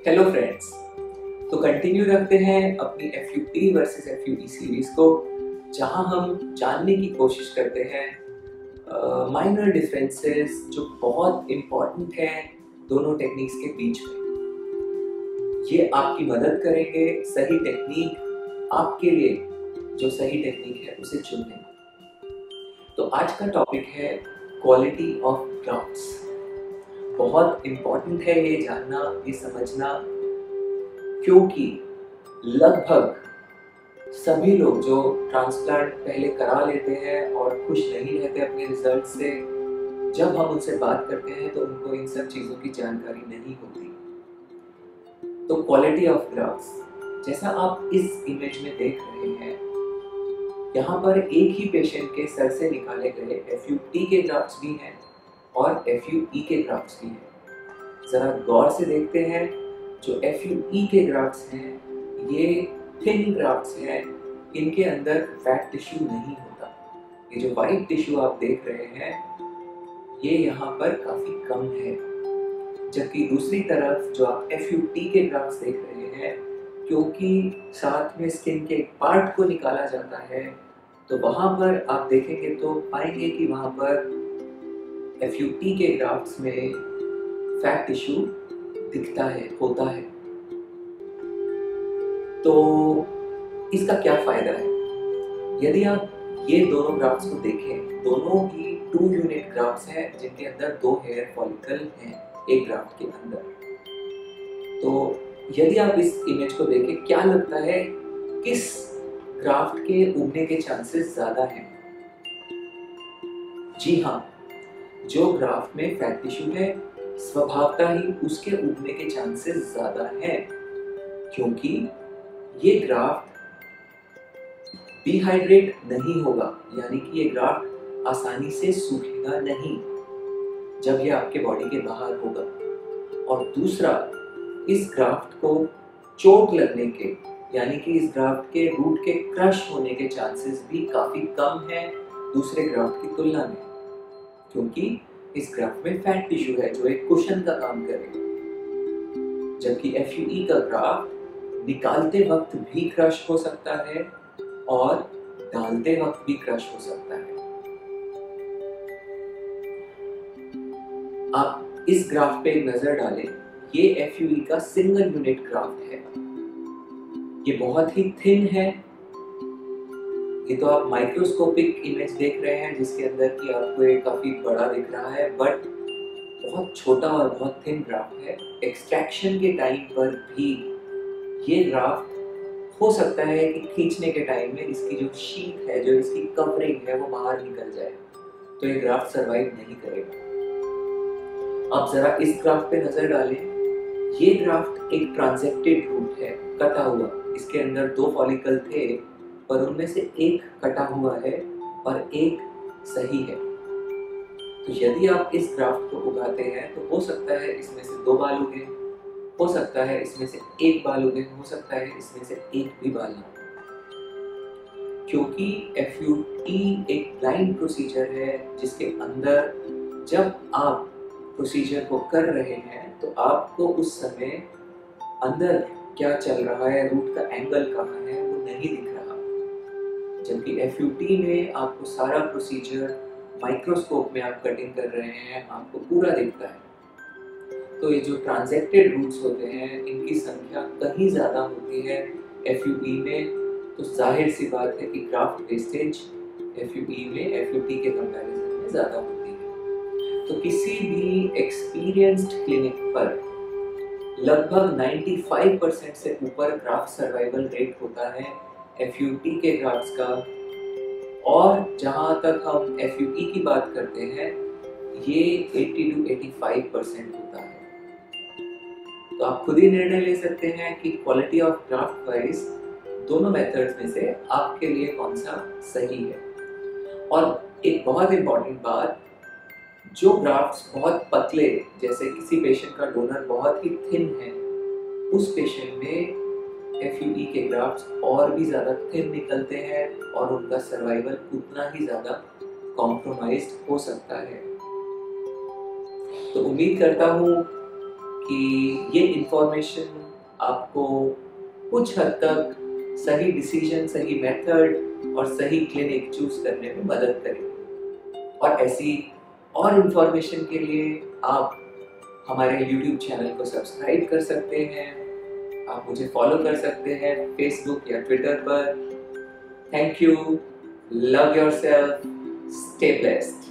Hello friends. तो continue रखते हैं अपनी FUT वर्सेस FUE सीरीज को, जहां हम जानने की कोशिश करते हैं माइनर डिफरेंसेस जो बहुत इम्पोर्टेंट हैं दोनों टेक्निक्स के बीच में। ये आपकी मदद करेंगे सही टेक्निक आपके लिए, जो सही टेक्निक है उसे चुनने में। तो आज का टॉपिक है क्वालिटी ऑफ ग्राफ्ट्स। बहुत इम्पोर्टेंट है ये जानना, ये समझना, क्योंकि लगभग सभी लोग जो ट्रांसप्लांट पहले करा लेते हैं और खुश नहीं रहते अपने रिजल्ट से, जब हम उनसे बात करते हैं तो उनको इन सब चीज़ों की जानकारी नहीं होती। तो क्वालिटी ऑफ ग्राफ्ट्स, जैसा आप इस इमेज में देख रहे हैं, यहाँ पर एक ही पेशेंट के सर से निकाले गए FUT के ग्राफ्ट्स भी हैं और FUE के ग्राफ्ट्स भी हैं। ज़रा गौर से देखते हैं। जो FUE के ग्राफ्ट्स हैं ये थिन ग्राफ्ट्स हैं, इनके अंदर फैट टिश्यू नहीं होता। ये जो वाइट टिश्यू आप देख रहे हैं ये यहाँ पर काफ़ी कम है। जबकि दूसरी तरफ जो आप FUT के ग्राफ्ट्स देख रहे हैं, क्योंकि साथ में स्किन के एक पार्ट को निकाला जाता है, तो वहाँ पर आप देखेंगे तो पाएंगे कि वहाँ पर FUT के ग्राफ्ट्स में फैट टिश्यू दिखता है, होता है। तो इसका क्या फायदा है? यदि आप ये दोनों ग्राफ्स को देखें, दोनों ही 2 यूनिट ग्राफ्स हैं जिनके अंदर 2 हेयर फॉलिकल हैं एक ग्राफ्ट के अंदर। तो यदि आप इस इमेज को देखें, क्या लगता है किस ग्राफ्ट के उगने के चांसेस ज्यादा हैं? जी हाँ, जो ग्राफ्ट में फैट टिश्यू है स्वभावतः ही उसके उगने के चांसेस ज्यादा हैं, क्योंकि ये ग्राफ्ट डिहाइड्रेट नहीं होगा, यानी कि ये ग्राफ्ट आसानी से सूखेगा नहीं जब ये आपके बॉडी के बाहर होगा। और दूसरा, इस ग्राफ्ट को चोट लगने के, यानी कि इस ग्राफ्ट के रूट के क्रश होने के चांसेस भी काफी कम हैं दूसरे ग्राफ्ट की तुलना में, क्योंकि इस ग्राफ्ट में फैट टिश्यू है जो एक कुशन का काम करेगा। जबकि FUE का ग्राफ्ट निकालते वक्त भी क्रश हो सकता है और डालते वक्त भी क्रश हो सकता है। आप इस ग्राफ पे एक नजर डालें, ये FUE का सिंगल यूनिट ग्राफ्ट है। ये बहुत ही थिन है। ये तो आप माइक्रोस्कोपिक इमेज देख रहे हैं जिसके अंदर कि आपको ये काफी बड़ा दिख रहा है, बट बहुत छोटा और बहुत थिन ग्राफ्ट है। एक्सट्रैक्शन के टाइम पर भी ये ग्राफ्ट हो सकता है कि खींचने के टाइम में इसकी जो शीट है, जो इसकी कवरिंग है, वो बाहर निकल जाए, तो ये ग्राफ्ट सरवाइव नहीं करेगा। आप जरा इस ग्राफ्ट पे नजर डालें। ये ग्राफ्ट एक ट्रांसेक्टेड रूट है, कटा हुआ। इसके अंदर 2 फॉलिकल थे, पर उनमें से एक कटा हुआ है और एक सही है। तो यदि आप इस ग्राफ्ट को उगाते हैं तो हो सकता है इसमें से 2 बाल उगे, हो सकता है इसमें से 1 बाल उगे, हो सकता है इसमें से 1 भी बाल ना उगे। क्योंकि FUT एक ब्लाइंड प्रोसीजर है जिसके अंदर जब आप प्रोसीजर को कर रहे हैं तो आपको उस समय अंदर क्या चल रहा है, रूट का एंगल कहाँ है, वो नहीं दिख रहा। जबकि FUT में आपको सारा प्रोसीजर माइक्रोस्कोप में आप कटिंग कर रहे हैं, आपको पूरा दिखता है। तो ये जो ट्रांजेक्टेड रूट्स होते हैं इनकी संख्या कहीं ज़्यादा होती है FUE में। तो जाहिर सी बात है कि ग्राफ्ट वेस्टेज FUE में FUT के कंपैरिजन में ज़्यादा होती है। तो किसी भी एक्सपीरियंस्ड क्लिनिक पर लगभग 95% से ऊपर ग्राफ्ट सर्वाइवल रेट होता है FUT के ग्राफ्ट्स का। और जहाँ तक हम FUE की बात करते हैं, ये 80 to 85% होता है। तो आप खुद ही निर्णय ले सकते हैं कि क्वालिटी ऑफ ग्राफ्ट वाइज दोनों मेथड्स में से आपके लिए कौन सा सही है। और एक बहुत इम्पॉर्टेंट बात, जो ग्राफ्ट्स बहुत पतले, जैसे किसी पेशेंट का डोनर बहुत ही थिन है, उस पेशेंट में FUE के ग्राफ्ट्स और भी ज़्यादा थिन निकलते हैं और उनका सर्वाइवल उतना ही ज़्यादा कॉम्प्रोमाइज्ड हो सकता है। तो उम्मीद करता हूँ कि ये इंफॉर्मेशन आपको कुछ हद तक सही डिसीजन, सही मेथड और सही क्लिनिक चूज करने में मदद करेगी। और ऐसी और इंफॉर्मेशन के लिए आप हमारे YouTube चैनल को सब्सक्राइब कर सकते हैं, आप मुझे फॉलो कर सकते हैं फेसबुक या ट्विटर पर। Thank you, love yourself, stay blessed.